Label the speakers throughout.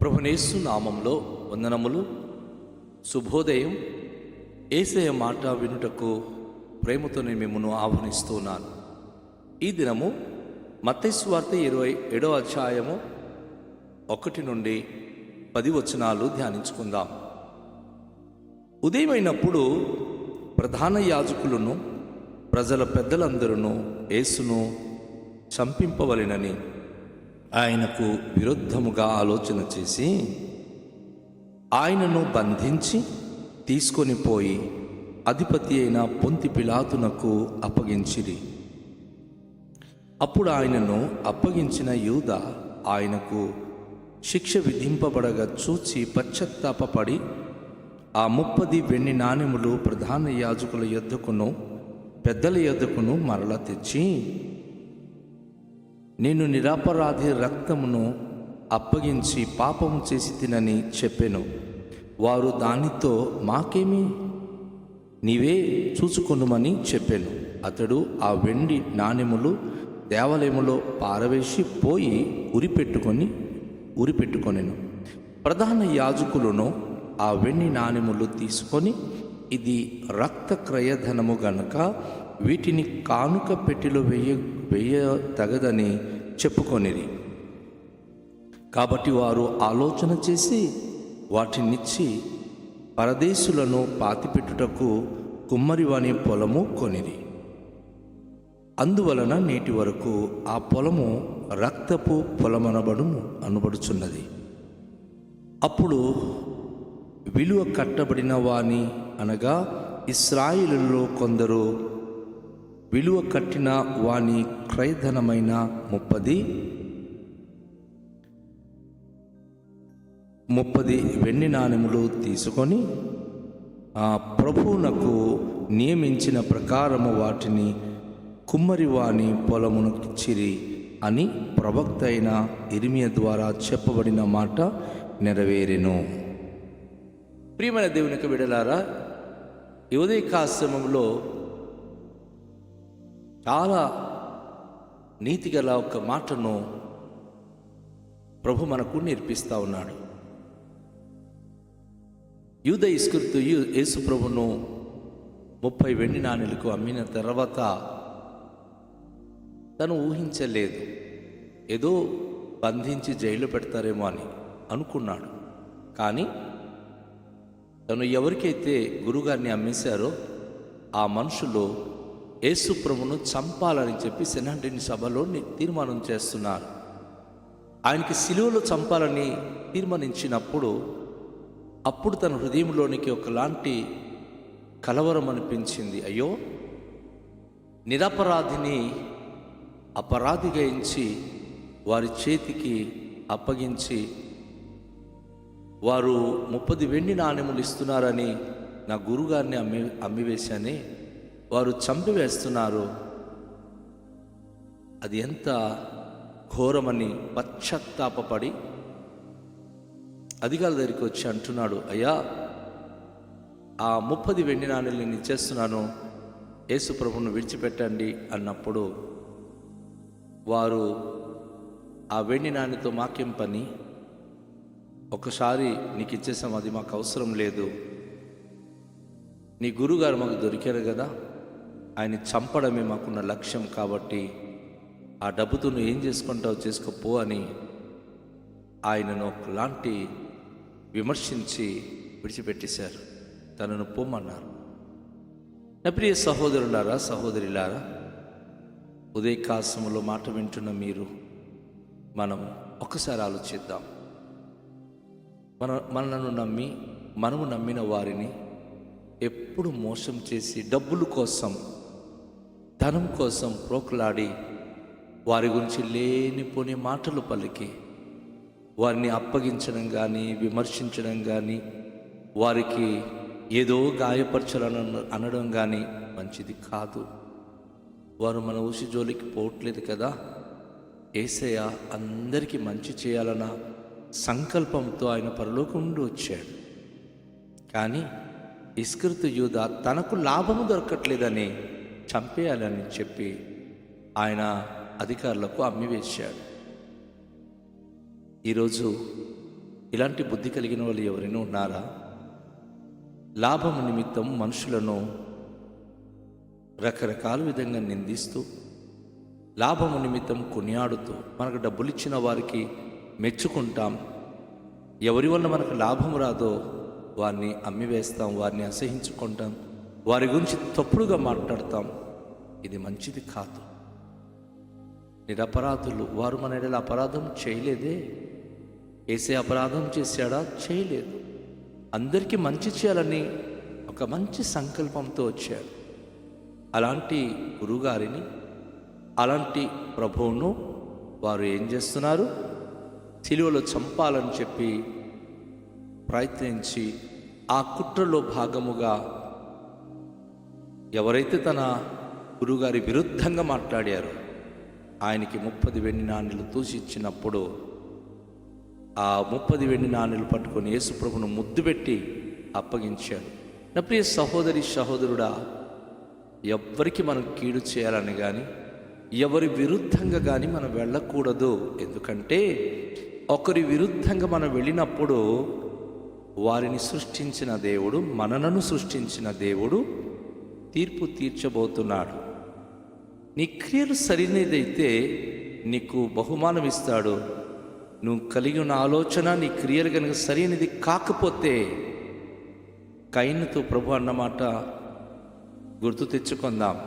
Speaker 1: ప్రభునేసు నామంలో వందనములు. శుభోదయం. యేసయ్య మాట వినుటకు ప్రేమతో నేను మిమ్మల్ని ఆహ్వానిస్తున్నాను. ఈ దినము మత్తయి సువార్త 27వ అధ్యాయము 1 నుండి 10 వచనాలు ధ్యానించుకుందాం. ఉదయమైనప్పుడు ప్రధాన యాజకులను ప్రజల పెద్దలందరూ యేసును చంపింపవలెనని ఆయనకు విరుద్ధముగా ఆలోచన చేసి ఆయనను బంధించి తీసుకొని పోయి అధిపతి అయిన పొంతి పిలాతునకు అప్పగించిరి. అప్పుడు ఆయనను అప్పగించిన యూదా ఆయనకు శిక్ష విధింపబడగా చూచి పశ్చాత్తాపపడి ఆ 30 వెండి నాణెములు ప్రధాన యాజకుల యొద్దకును పెద్దల యొద్దకును మరల తెచ్చి, నేను నిరపరాధి రక్తమును అప్పగించి పాపము చేసి తినని చెప్పెను. వారు దానితో మాకేమి, నీవే చూచుకొనుమని చెప్పెను. అతడు ఆ వెండి నాణెములు దేవాలయములో పారవేసి పోయి ఉరిపెట్టుకొనెను. ప్రధాన యాజకులను ఆ వెండి నాణెములు తీసుకొని, ఇది రక్త క్రయధనము గనుక వీటిని కానుక పెట్టెలో వేయ తగదని చెప్పుకొనిరి. కాబట్టి వారు ఆలోచన చేసి వాటినిచ్చి పరదేశులను పాతిపెట్టుటకు కుమ్మరివాని పొలము కొనిరి. అందువలన నేటి వరకు ఆ పొలము రక్తపు పొలమనబడుచున్నది. అప్పుడు విలువ కట్టబడిన వాని అనగా ఇశ్రాయేలులో కొందరు విలువ కట్టిన వాని క్రయధనమైన 30 వెండి నాణెములు తీసుకొని ఆ ప్రభువునకు నియమించిన ప్రకారము వాటిని కుమ్మరివాని పొలమునకిచ్చిరి అని ప్రవక్త అయిన ఇర్మియా ద్వారా చెప్పబడిన మాట నెరవేరెను. ప్రియమైన దేవునికి బిడ్డలారా, ఈ ఉదయకాశ్రమంలో చాలా నీతిగల ఒక మాటను ప్రభు మనకు నేర్పిస్తూ ఉన్నాడు. యూదా ఇస్కరియోతు యేసు ప్రభును 30 వెండి నాణెలకు అమ్మిన తర్వాత తను ఊహించలేదు, ఏదో బంధించి జైలు పెడతారేమో అని అనుకున్నాడు. కానీ తను ఎవరికైతే గురుగారిని అమ్మేశారో ఆ మనుషులు యేసు ప్రభును చంపాలని చెప్పి సెనహెడ్రిన్ సభలో తీర్మానం చేస్తున్నారు. ఆయనకి సిలువలో చంపాలని తీర్మానించినప్పుడు అప్పుడు తన హృదయంలోనికి ఒకలాంటి కలవరం అనిపించింది. అయ్యో, నిరపరాధిని అపరాధిగా ఎంచి వారి చేతికి అప్పగించి వారు 30 వెండి నాణెములు ఇస్తున్నారని నా గురుగారిని అమ్మివేశానే, వారు చంపివేస్తున్నారు, అది ఎంత ఘోరమని పశ్చాత్తాపపడి అధికారుల దగ్గరికి వచ్చి అంటున్నాడు, అయ్యా, ఆ 30 వెండి నాణెలు నేను ఇచ్చేస్తున్నాను, యేసు ప్రభువును విడిచిపెట్టండి అన్నప్పుడు వారు ఆ వెండి నాణెతో మాకేం పని, ఒకసారి నీకు ఇచ్చేసాం, అది మాకు అవసరం లేదు, నీ గురుగారు మాకు దొరికారు కదా, ఆయన చంపడమే మాకున్న లక్ష్యం, కాబట్టి ఆ డబ్బుతో నువ్వు ఏం చేసుకుంటావు చేసుకోపో అని ఆయనను ఒకలాంటి విమర్శించి విడిచిపెట్టేశారు, తనను పోమన్నారు. నా ప్రియ సహోదరులారా, సహోదరులారా, ఉదయకాశములో మాట వింటున్న మీరు, మనం ఒకసారి ఆలోచిద్దాం. మనను నమ్మి మనము నమ్మిన వారిని ఎప్పుడు మోసం చేసి డబ్బుల కోసం, ధనం కోసం ప్రోకులాడి వారి గురించి లేనిపోని మాటలు పలికి వారిని అప్పగించడం కానీ విమర్శించడం కానీ వారికి ఏదో గాయపరచాలని అనడం కానీ మంచిది కాదు. వారు మన ఊసి జోలికి పోవట్లేదు కదా. యేసయ్య అందరికీ మంచి చేయాలన్న సంకల్పంతో ఆయన పరలోకం నుండి వచ్చాడు. కానీ ఇస్కరియోతు యూదా తనకు లాభము దొరకట్లేదని చంపేయాలని చెప్పి ఆయన అధికారులకు అమ్మివేశాడు. ఈరోజు ఇలాంటి బుద్ధి కలిగిన వాళ్ళు ఎవరైనా ఉన్నారా? లాభము నిమిత్తం మనుషులను రకరకాల విధంగా నిందిస్తూ, లాభము నిమిత్తం కొనియాడుతూ, మనకు డబ్బులు ఇచ్చిన వారికి మెచ్చుకుంటాం, ఎవరి వల్ల మనకు లాభం రాదో వారిని అమ్మివేస్తాం, వారిని అసహించుకుంటాం, వారి గురించి తప్పుడుగా మాట్లాడతాం. ఇది మంచిది కాదు. నిరపరాధులు, వారు మన ఎడల అపరాధం చేయలేదే. ఏసే అపరాధం చేశాడా? చేయలేదు. అందరికీ మంచి చేయాలని ఒక మంచి సంకల్పంతో వచ్చాడు. అలాంటి గురుగారిని, అలాంటి ప్రభువును వారు ఏం చేస్తున్నారు? సిలువలో చంపాలని చెప్పి ప్రయత్నించి, ఆ కుట్రలో భాగముగా ఎవరైతే తన గురుగారి విరుద్ధంగా మాట్లాడారో ఆయనకి 30 వెండి నాణ్యాలు తూసి ఇచ్చినప్పుడు, ఆ 30 వెండి నాణ్యాలు పట్టుకొని యేసు ప్రభువును ముద్దు పెట్టి అప్పగించాడు. నా ప్రియ సహోదరి సహోదరుడా, ఎవ్వరికి మనం కీడు చేయాలని కానీ, ఎవరి విరుద్ధంగా కానీ మనం వెళ్ళకూడదు. ఎందుకంటే ఒకరి విరుద్ధంగా మనం వెళ్ళినప్పుడు వారిని సృష్టించిన దేవుడు, మనలను సృష్టించిన దేవుడు తీర్పు తీర్చబోతున్నాడు. నీ క్రియలు సరైనదైతే నీకు బహుమానం ఇస్తాడు. నువ్వు కలిగి ఉన్న ఆలోచన, నీ క్రియలు కనుక సరైనది కాకపోతే, కయీనుతో ప్రభు అన్నమాట గుర్తు తెచ్చుకుందాం.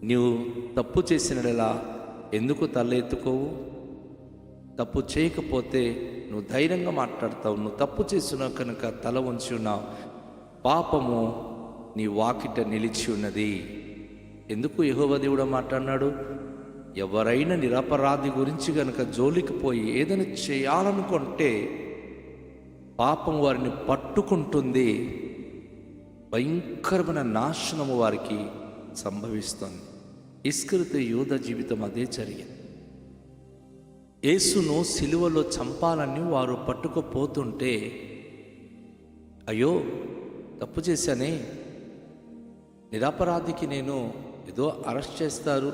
Speaker 1: నీవు తప్పు చేసినలా ఎందుకు తల ఎత్తుకోవు? తప్పు చేయకపోతే నువ్వు ధైర్యంగా మాట్లాడతావు. నువ్వు తప్పు చేస్తున్నావు కనుక తల వంచి ఉన్నావు. పాపము నీ వాకిట నిలిచి ఉన్నది. ఎందుకు యెహోవా దేవుడు మాట్లాడినాడు? ఎవరైనా నిరపరాధి గురించి కనుక జోలికి పోయి ఏదైనా చేయాలనుకుంటే పాపం వారిని పట్టుకుంటుంది, భయంకరమైన నాశనము వారికి సంభవిస్తుంది. ఇస్కరియోతు యూదా జీవితం అదే జరిగింది. యేసును సిలువలో చంపాలని వారు పట్టుకుపోతుంటే, అయ్యో తప్పు చేశానే, నిరపరాధికి నేను ఏదో అరెస్ట్ చేస్తారు,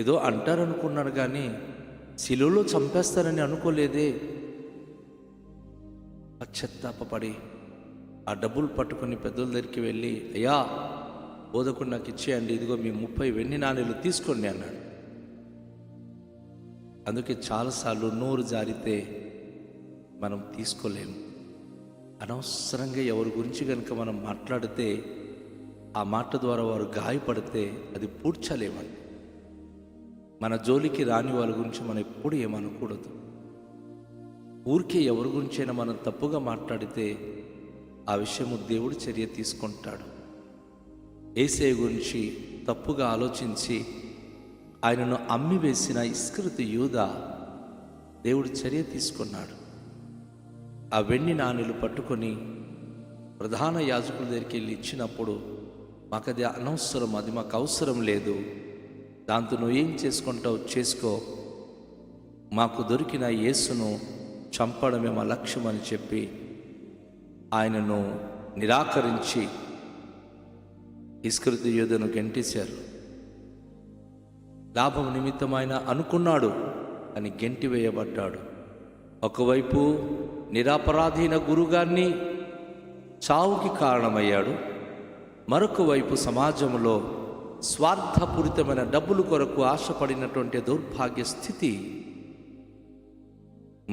Speaker 1: ఏదో అంటారనుకున్నాను, కానీ సిలువలో చంపేస్తారని అనుకోలేదే. పశ్చాత్తాపడి ఆ డబ్బులు పట్టుకొని పెద్దల దగ్గరికి వెళ్ళి, అయ్యా బోధకుడు నాకు ఇచ్చేయండి, ఇదిగో మీ 30 వెండి నాణేలు తీసుకోండి అన్నాడు. అందుకే చాలాసార్లు నోరు జారితే మనం తీసుకోలేము. అనవసరంగా ఎవరి గురించి కనుక మనం మాట్లాడితే, ఆ మాట ద్వారా వారు గాయపడితే అది పూడ్చలేమండి. మన జోలికి రాని వాళ్ళ గురించి మనం ఎప్పుడు ఏమనకూడదు. ఊరికే ఎవరి గురించైనా మనం తప్పుగా మాట్లాడితే ఆ విషయము దేవుడు చర్య తీసుకుంటాడు. యేసయ్య గురించి తప్పుగా ఆలోచించి ఆయనను అమ్మివేసిన ఇస్కరియోతు యూదా దేవుడు చర్య తీసుకున్నాడు. ఆ వెండి నాణేలు పట్టుకొని ప్రధాన యాజకుల దగ్గరికి వెళ్ళి ఇచ్చినప్పుడు, మాకు అది అనవసరం, అది మాకు అవసరం లేదు, దాంతో నువ్వు ఏం చేసుకుంటావు చేసుకో, మాకు దొరికిన యేసును చంపడమే మా లక్ష్యం అని చెప్పి ఆయనను నిరాకరించి ఇస్కరియోతు యూదాను గెంటేశారు. లాభం నిమిత్తం ఆయన అనుకున్నాడు అని గెంటి వేయబడ్డాడు. ఒకవైపు నిరపరాధీన గురుగారిని చావుకి కారణమయ్యాడు, మరొక వైపు సమాజంలో స్వార్థపూరితమైన డబ్బుల కొరకు ఆశపడినటువంటి దౌర్భాగ్య స్థితి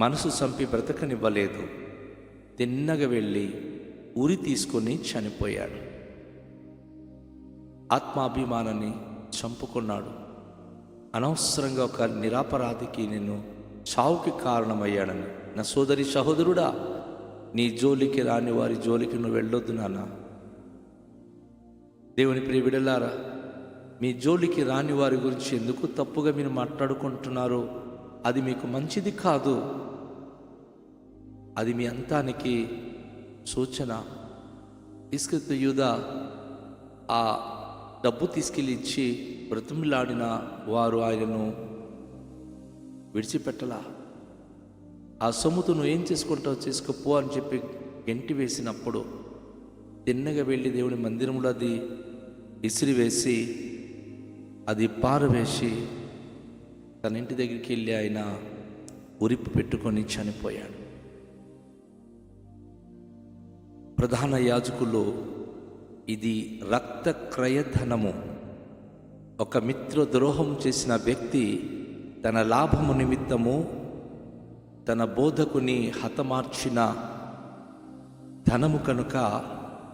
Speaker 1: మనసు చంపి బ్రతకనివ్వలేదు. తిన్నగా వెళ్ళి ఉరి తీసుకొని చనిపోయాడు. ఆత్మాభిమానాన్ని చంపుకున్నాడు. అనవసరంగా ఒక నిరపరాధికి నేను చావుకి కారణమయ్యాడని. నా సోదరి సహోదరుడా, నీ జోలికి రాని వారి జోలికి నువ్వు వెళ్ళొద్దు నాన్న. దేవుని ప్రియ బిడ్డలారా, మీ జోలికి రాని వారి గురించి ఎందుకు తప్పుగా మీరు మాట్లాడుకుంటున్నారో అది మీకు మంచిది కాదు. అది మీ అంతానికి సూచన. ఇస్కరియోతు యూదా ఆ డబ్బు తీసుకెళ్ళి ఇచ్చి బ్రతిమిలాడిన వారు ఆయనను విడిచిపెట్టలా. ఆ సొమ్ముతో నువ్వు ఏం చేసుకుంటావు చేసుకోపో అని చెప్పి గెంటి వేసినప్పుడు తిన్నగా వెళ్ళి దేవుని మందిరంలో అది ఇసిరివేసి, అది పారవేసి తన ఇంటి దగ్గరికి వెళ్ళి ఆయన ఉరిపు పెట్టుకొని చనిపోయాడు. ప్రధాన యాజకులు ఇది రక్త క్రయధనము. ఒక మిత్ర ద్రోహం చేసిన వ్యక్తి తన లాభము నిమిత్తము తన బోధకుని హతమార్చిన ధనము కనుక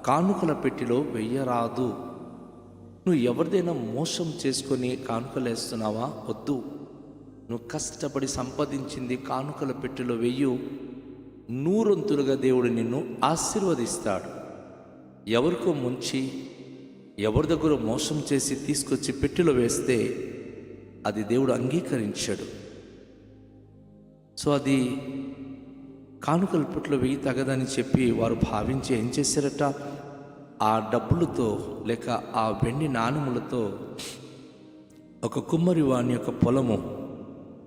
Speaker 1: కానుకల పెట్టిలో వెయ్యరాదు. నువ్వు ఎవరిదైనా మోసం చేసుకొని కానుకలేస్తున్నావా? వద్దు. నువ్వు కష్టపడి సంపాదించింది కానుకల పెట్టిలో వెయ్యు. నూరొంతులుగా దేవుడు నిన్ను ఆశీర్వదిస్తాడు. ఎవరికో ముంచి ఎవరి దగ్గర మోసం చేసి తీసుకొచ్చి పెట్టిలో వేస్తే అది దేవుడు అంగీకరించాడు. సో అది కానుకల పెట్టిలో వెయ్యి తగదని చెప్పి వారు భావించి ఏం చేశారట, ఆ డబ్బులతో లేక ఆ వెండి నాణెములతో ఒక కుమ్మరి వాని యొక్క పొలము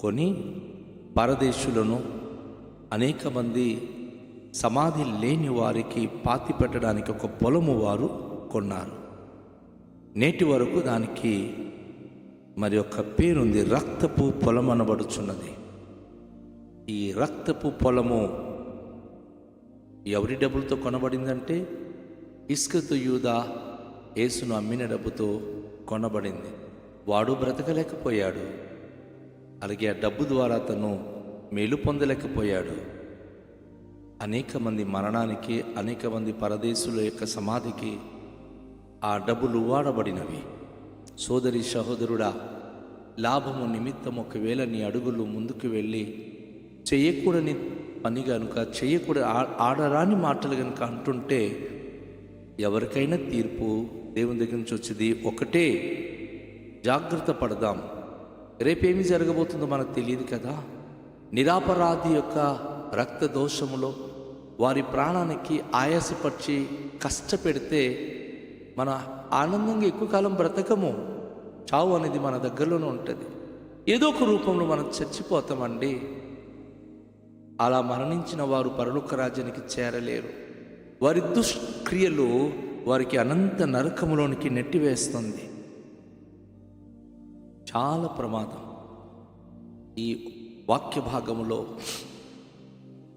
Speaker 1: కొని పరదేశులను అనేక మంది సమాధి లేని వారికి పాతి పెట్టడానికి ఒక పొలము వారు కొన్నారు. నేటి వరకు దానికి మరి ఒక పేరుంది, రక్తపు పొలం అనబడుచున్నది. ఈ రక్తపు పొలము ఎవరి డబ్బులతో కొనబడిందంటే ఇస్కరియోతు యూదా యేసును అమ్మిన డబ్బుతో కొనబడింది. వాడు బ్రతకలేకపోయాడు, అలాగే ఆ డబ్బు ద్వారా తను మేలు పొందలేకపోయాడు. అనేక మంది మరణానికి, అనేక మంది పరదేశుల యొక్క సమాధికి ఆ డబ్బులు వాడబడినవి. సోదరి సహోదరుడా, లాభము నిమిత్తం ఒకవేళ నీ అడుగులు ముందుకు వెళ్ళి చేయకూడని పని కనుక, చేయకూడని ఆడరాని మాటలు కనుక అంటుంటే ఎవరికైనా తీర్పు దేవుని దగ్గర నుంచి వచ్చేది ఒకటే. జాగ్రత్త పడదాం. రేపేమి జరగబోతుందో మనకు తెలియదు కదా. నిరాపరాధి యొక్క రక్త దోషములో వారి ప్రాణానికి ఆయాసపరిచి కష్టపెడితే మన ఆనందంగా ఎక్కువ కాలం బ్రతకము. చావు అనేది మన దగ్గరలోనే ఉంటుంది. ఏదో ఒక రూపంలో మనం చచ్చిపోతామండి. అలా మరణించిన వారు పరలోక రాజ్యానికి చేరలేరు. వారి దుష్క్రియలు వారికి అనంత నరకములోనికి నెట్టివేస్తుంది. చాలా ప్రమాదం. ఈ వాక్య భాగములో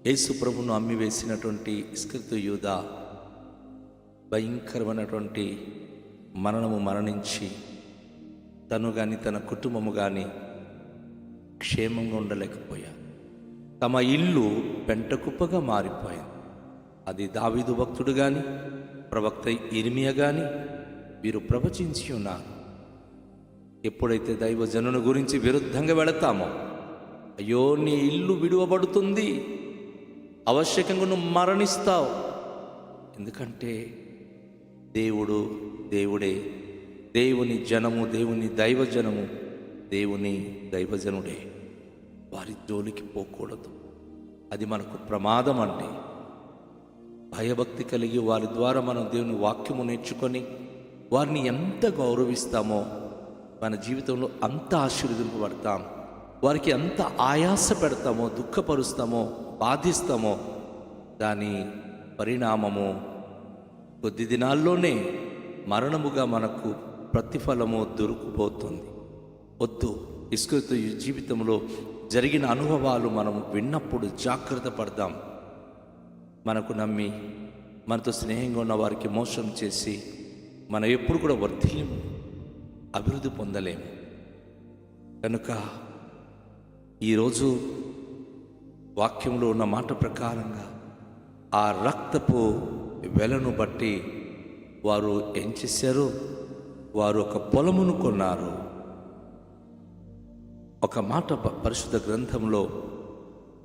Speaker 1: యేసు ప్రభును అమ్మివేసినటువంటి ఇస్కరియోతు యూదా భయంకరమైనటువంటి మరణము మరణించి తను కానీ తన కుటుంబము కానీ క్షేమంగా ఉండలేకపోయారు. తమ ఇల్లు పెంటకుప్పగా మారిపోయింది. అది దావీదు భక్తుడు కానీ ప్రవక్త ఇర్మియా కానీ వీరు ప్రవచించి ఉన్నారు. ఎప్పుడైతే దైవజనుని గురించి విరుద్ధంగా వెళతామో, అయ్యో నీ ఇల్లు విడువబడుతుంది, అవశ్యకంగా నువ్వు మరణిస్తావు. ఎందుకంటే దేవుడు దేవుడే, దేవుని జనము దేవుని దైవజనము దేవుని దైవజనుడే. వారి జోలికి పోకూడదు. అది మనకు ప్రమాదం అండి. భయభక్తి కలిగి వారి ద్వారా మనం దేవుని వాక్యము నేర్చుకొని వారిని ఎంత గౌరవిస్తామో మన జీవితంలో అంత ఆశీర్వదింపబడతాం. వారికి ఎంత ఆయాస పెడతామో, దుఃఖపరుస్తామో, బాధిస్తామో దాని పరిణామము కొద్ది దినాల్లోనే మరణముగా మనకు ప్రతిఫలము దొరికిపోతుంది. వద్దు. ఇస్కరియోతు జీవితంలో జరిగిన అనుభవాలు మనం విన్నప్పుడు జాగ్రత్త పడదాం. మనకు నమ్మి మనతో స్నేహంగా ఉన్న వారికి మోసం చేసి మనం ఎప్పుడు కూడా వర్ధిల్లేము, అభివృద్ధి పొందలేము. కనుక ఈరోజు వాక్యంలో ఉన్న మాట ప్రకారంగా ఆ రక్తపు వెలను బట్టి వారు ఏం చేశారు? వారు ఒక పొలమును కొన్నారు. ఒక మాట పరిశుద్ధ గ్రంథంలో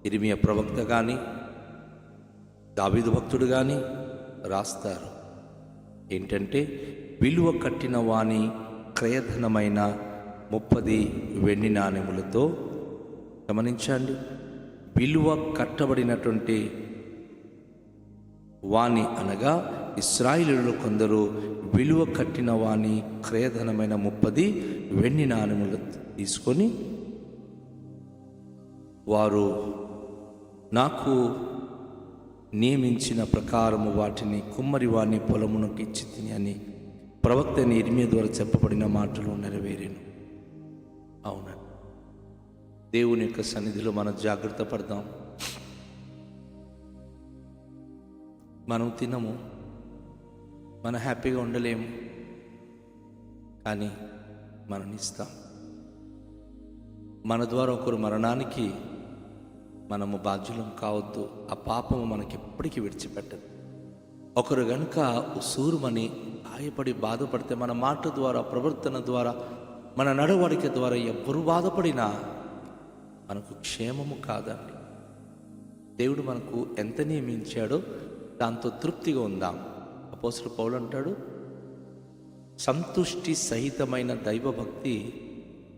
Speaker 1: ఇర్మియా ప్రవక్త కానీ దావీదు భక్తుడు కానీ రాస్తారు. ఏంటంటే, విలువ కట్టిన వాని క్రయధనమైన 30 వెండి నాణెములతో, గమనించండి, విలువ కట్టబడినటువంటి వాని అనగా ఇశ్రాయేలీయులు కొందరు విలువ కట్టిన వాని క్రయధనమైన 30 వెండి నాణెములు తీసుకొని వారు నాకు నియమించిన ప్రకారము వాటిని కుమ్మరి వాని పొలమునకు ఇచ్చి తిని అని ప్రవక్త ఇర్మియా ద్వారా చెప్పబడిన మాటలు నెరవేరేను. అవునండి. దేవుని యొక్క సన్నిధిలో మనం జాగ్రత్త పడదాం. మనం తినము, మనం హ్యాపీగా ఉండలేము, కానీ మనం ఇస్తాం. మన ద్వారా ఒకరు మరణానికి మనము బాధ్యులం కావద్దు. ఆ పాపము మనకి ఎప్పటికీ విడిచిపెట్టదు. ఒకరు గనుక ఉసూరుమని గాయపడి బాధపడితే మన మాట ద్వారా, ప్రవర్తన ద్వారా, మన నడవడిక ద్వారా ఎవ్వరు బాధపడినా మనకు క్షేమము కాదండి. దేవుడు మనకు ఎంత నియమించాడో దాంతో తృప్తిగా ఉందాం. అపోస్తలుడు పౌలు అంటాడు, సంతుష్టి సహితమైన దైవభక్తి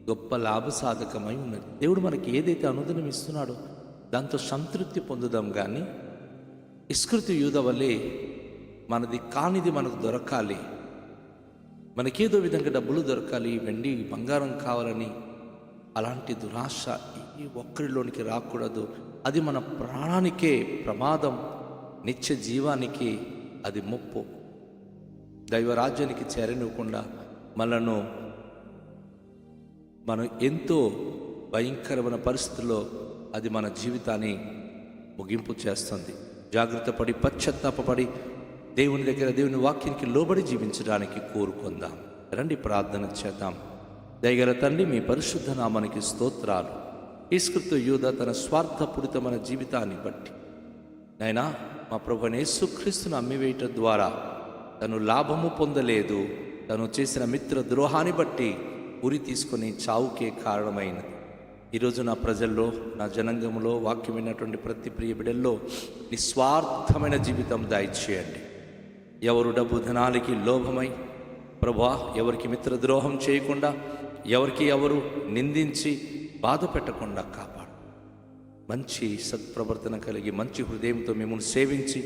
Speaker 1: గొప్ప లాభసాధకమై ఉన్నది. దేవుడు మనకి ఏదైతే అనుదినం ఇస్తున్నాడో దాంతో సంతృప్తి పొందుదాం. కానీ ఇస్కరియోతు యూదా వల్లే మనది కానిది మనకు దొరకాలి, మనకేదో విధంగా డబ్బులు దొరకాలి, వెండి బంగారం కావాలని అలాంటి దురాశ ఈ ఒక్కరిలోనికి రాకూడదు. అది మన ప్రాణానికే ప్రమాదం, నిత్య జీవానికి అది ముప్పు. దైవరాజ్యానికి చేరనివ్వకుండా మనం ఎంతో భయంకరమైన పరిస్థితుల్లో అది మన జీవితాన్ని ముగింపు చేస్తుంది. జాగ్రత్త పడి, పశ్చాత్తాపడి, దేవుని దగ్గర దేవుని వాక్యానికి లోబడి జీవించడానికి కోరుకుందాం. రండి ప్రార్థన చేద్దాం. దయగల తండ్రి, మీ పరిశుద్ధ నామానికి స్తోత్రాలు. ఇస్కరియోతు యూదా తన స్వార్థపూరితమైన జీవితాన్ని బట్టి నాయనా, మా ప్రభువైన యేసుక్రీస్తును అమ్మివేయటం ద్వారా తను లాభము పొందలేదు. తను చేసిన మిత్ర ద్రోహాన్ని బట్టి ఉరి తీసుకొని చావుకే కారణమైనది. ఈరోజు నా ప్రజల్లో, నా జనాంగంలో వాక్యం విన్నటువంటి ప్రతి ప్రియ బిడ్డల్లో నిస్వార్థమైన జీవితం దయచేయండి. ఎవరు డబ్బు ధనానికి లోభమై ప్రభువా ఎవరికి మిత్రద్రోహం చేయకుండా, ఎవరికి ఎవరు నిందించి బాధ పెట్టకుండా కాపాడు. మంచి సత్ప్రవర్తన కలిగి మంచి హృదయంతో మిమ్మల్ని సేవించి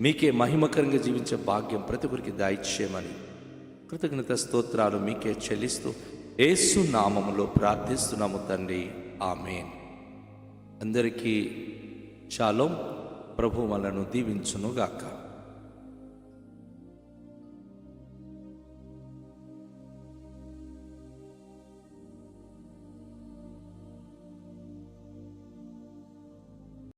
Speaker 1: మీకే మహిమకరంగా జీవించే భాగ్యం ప్రతి ఒక్కరికి దయచేయమని కృతజ్ఞత స్తోత్రాలు మీకే చెల్లిస్తూ యేసు నామములో ప్రార్థిస్తున్నాము తండ్రి, ఆమేన్. అందరికీ షాలోం. ప్రభు మనలను దీవించునుగాక.